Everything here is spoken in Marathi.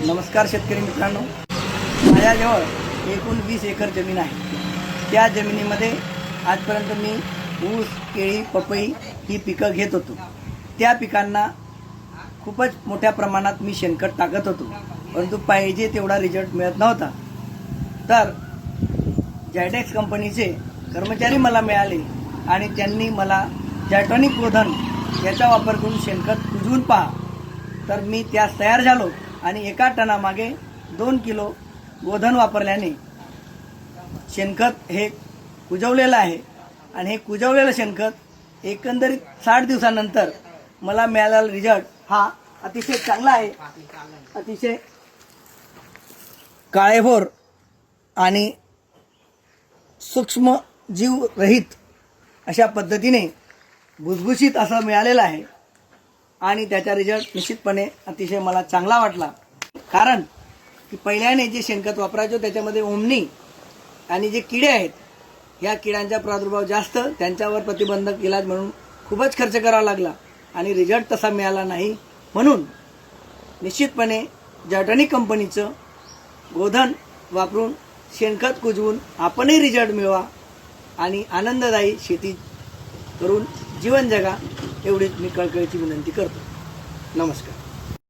नमस्कार शेतकरी मित्रांनो, माझ्याजवळ एकूण 20 एकर जमीन आहे। त्या जमिनीमध्ये आजपर्यंत मी ऊस, केळी, पपई ही पिकं घेत होतो। त्या पिकांना खूपच मोठ्या प्रमाणात मी शेणखत टाकत होतो, परंतु पाहिजे तेवढा रिझल्ट मिळत नव्हता। तर जायडेक्स कंपनीचे कर्मचारी मला मिळाले आणि त्यांनी मला जायटॉनिक गोधन याचा वापर करून शेणखत कुजवून पहा, तर मी त्यास तयार झालो आणि एका टनामागे 2 किलो गोधन वापरल्याने शेणखत हे कुजवलेलं आहे। आणि हे कुजवलेलं शेणखत एकंदरीत 60 दिवसानंतर मला मिळालेला रिझल्ट हा अतिशय चांगला आहे। अतिशय काळेभोर आणि सूक्ष्म जीव रहित अशा पद्धतीने भुसभुशीत असं मिळालेलं आहे आणि त्याचा रिझल्ट निश्चितपणे अतिशय मला चांगला वाटला। कारण की पहिल्याने जे शेणखत वापरायचो त्याच्यामध्ये ओमनी आणि जे किडे आहेत, ह्या किड्यांचा प्रादुर्भाव जास्त, त्यांच्यावर प्रतिबंधक इलाज म्हणून खूपच खर्च करावा लागला आणि रिझल्ट तसा मिळाला नाही। म्हणून निश्चितपणे जायटॉनिक कंपनीचं गोधन वापरून शेणखत कुजवून आपणही रिझल्ट मिळवा आणि आनंददायी शेती करून जीवन जगा, एवढीच मी कळकळीची विनंती करतो। नमस्कार।